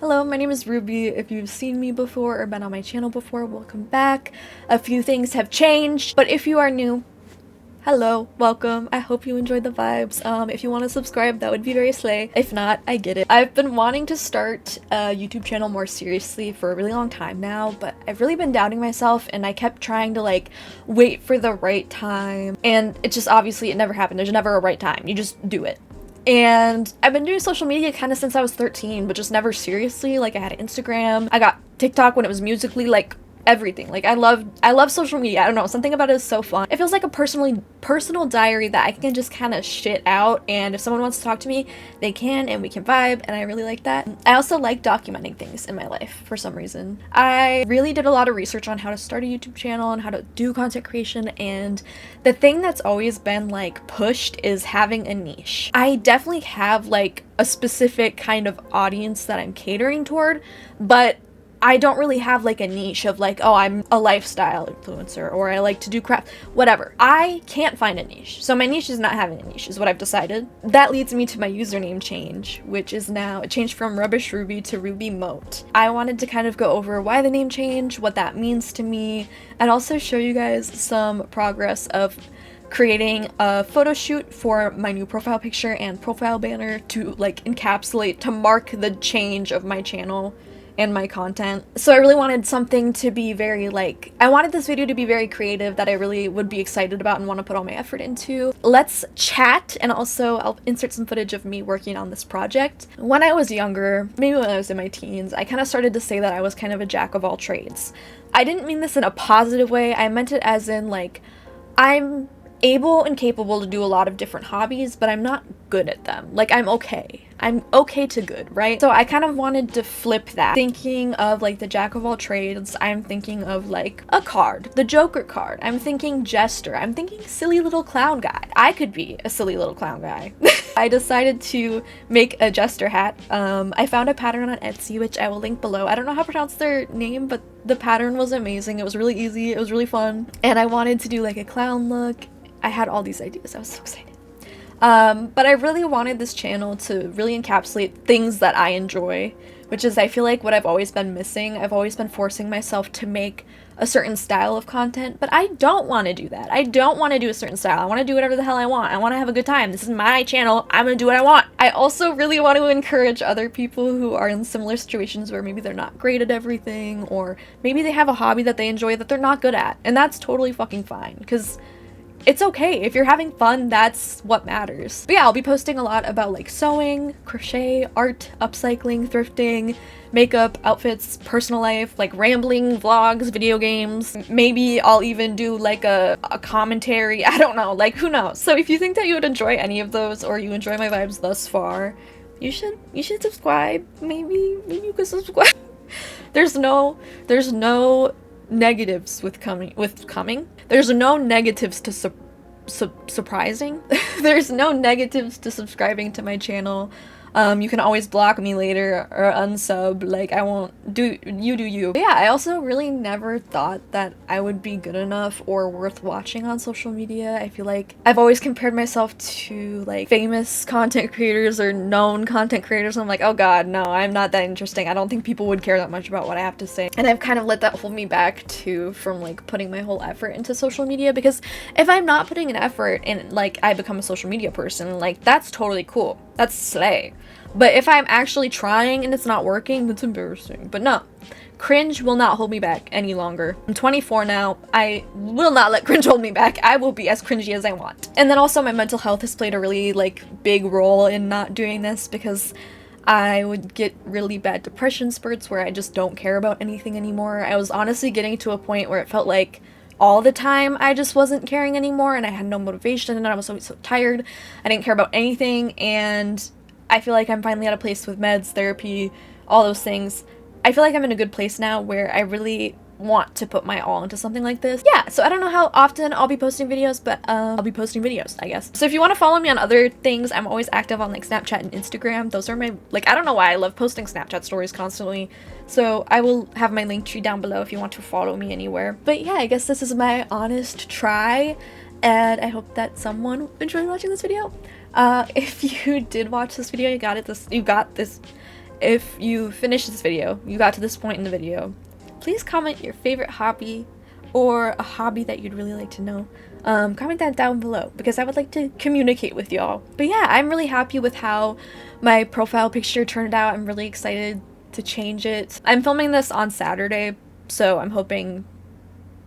Hello, my name is Ruby. If you've seen me before or been on my channel before, welcome back. A few things have changed, but if you are new, hello, welcome. I hope you enjoyed the vibes. If you want to subscribe, that would be very slay. If not, I get it. I've been wanting to start a YouTube channel more seriously for a really long time now, but I've really been doubting myself and I kept trying to wait for the right time, and it just obviously it never happened. There's never a right time. You just do it. And I've been doing social media kind of since I was 13, but just never seriously. I had Instagram, I got TikTok when it was Musically, everything. I love social media. I don't know, something about it is so fun. It feels like a personal diary that I can just kind of shit out, and if someone wants to talk to me, they can, and we can vibe, and I really like that. I also like documenting things in my life for some reason. I really did a lot of research on how to start a YouTube channel and how to do content creation, and the thing that's always been pushed is having a niche. I definitely have a specific kind of audience that I'm catering toward, but I don't really have a niche of oh, I'm a lifestyle influencer, or I like to do craft, whatever. I can't find a niche. So my niche is not having a niche is what I've decided. That leads me to my username change, which is now, it changed from Rubbish Ruby to Ruby Moat. I wanted to kind of go over why the name change, what that means to me, and also show you guys some progress of creating a photo shoot for my new profile picture and profile banner to encapsulate, to mark the change of my channel and my content. So I really wanted something to be very I wanted this video to be very creative, that I really would be excited about and want to put all my effort into. Let's chat, and also I'll insert some footage of me working on this project. When I was younger, maybe when I was in my teens, I kind of started to say that I was kind of a jack of all trades. I didn't mean this in a positive way. I meant it as in I'm able and capable to do a lot of different hobbies, but I'm not good at them. I'm okay. I'm okay to good, right? So I kind of wanted to flip that. Thinking of the jack of all trades, I'm thinking of a card, the Joker card. I'm thinking jester. I'm thinking silly little clown guy. I could be a silly little clown guy. I decided to make a jester hat. I found a pattern on Etsy, which I will link below. I don't know how to pronounce their name, but the pattern was amazing. It was really easy. It was really fun. And I wanted to do a clown look. I had all these ideas. I was so excited. But I really wanted this channel to really encapsulate things that I enjoy, which is, I feel what I've always been missing. I've always been forcing myself to make a certain style of content, but I don't want to do that. I don't want to do a certain style. I want to do whatever the hell I want. I want to have a good time. This is my channel. I'm gonna do what I want. I also really want to encourage other people who are in similar situations where maybe they're not great at everything, or maybe they have a hobby that they enjoy that they're not good at, and that's totally fucking fine, because it's okay. If you're having fun, that's what matters. But yeah, I'll be posting a lot about sewing, crochet, art, upcycling, thrifting, makeup, outfits, personal life, rambling, vlogs, video games. Maybe I'll even do a commentary. I don't know, who knows? So if you think that you would enjoy any of those, or you enjoy my vibes thus far, you should subscribe. Maybe you could subscribe. There's no negatives with coming. There's no negatives to surprising. There's no negatives to subscribing to my channel. You can always block me later or unsub. I won't do you. But yeah, I also really never thought that I would be good enough or worth watching on social media. I feel I've always compared myself to famous content creators or known content creators, and I'm oh god, no, I'm not that interesting. I don't think people would care that much about what I have to say. And I've kind of let that hold me back too from putting my whole effort into social media, because if I'm not putting an effort and I become a social media person, that's totally cool. That's slay. But if I'm actually trying and it's not working, that's embarrassing. But no, cringe will not hold me back any longer. I'm 24 now. I will not let cringe hold me back. I will be as cringy as I want. And then also my mental health has played a really big role in not doing this, because I would get really bad depression spurts where I just don't care about anything anymore. I was honestly getting to a point where it felt all the time I just wasn't caring anymore, and I had no motivation, and I was always so tired. I didn't care about anything, and I feel I'm finally at a place with meds, therapy, all those things. I feel I'm in a good place now where I really want to put my all into something like this. Yeah, so I don't know how often I'll be posting videos, but I'll be posting videos, I guess. So if you want to follow me on other things, I'm always active on Snapchat and Instagram. Those are my, I don't know why I love posting Snapchat stories constantly. So I will have my link tree down below if you want to follow me anywhere. But yeah, I guess this is my honest try, and I hope that someone enjoyed watching this video. If you did watch this video, you got this if you finished this video, you got to this point in the video, please comment your favorite hobby or a hobby that you'd really like to know. Comment that down below because I would like to communicate with y'all. But yeah, I'm really happy with how my profile picture turned out. I'm really excited to change it. I'm filming this on Saturday, so I'm hoping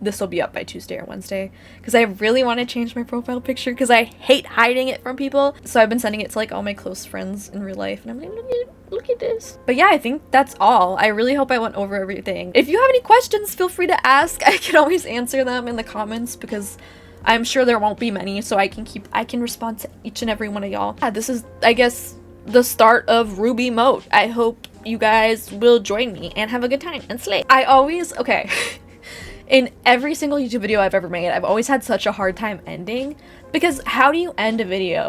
this will be up by Tuesday or Wednesday because I really want to change my profile picture because I hate hiding it from people. So I've been sending it to like all my close friends in real life and I'm like, look at this. But yeah, I think that's all. I really hope I went over everything. If you have any questions, feel free to ask. I can always answer them in the comments because I'm sure there won't be many, so I can respond to each and every one of y'all. Yeah, this is, I guess, the start of Ruby mode. I hope you guys will join me and have a good time and slay. Okay. In every single YouTube video I've ever made, I've always had such a hard time ending because how do you end a video?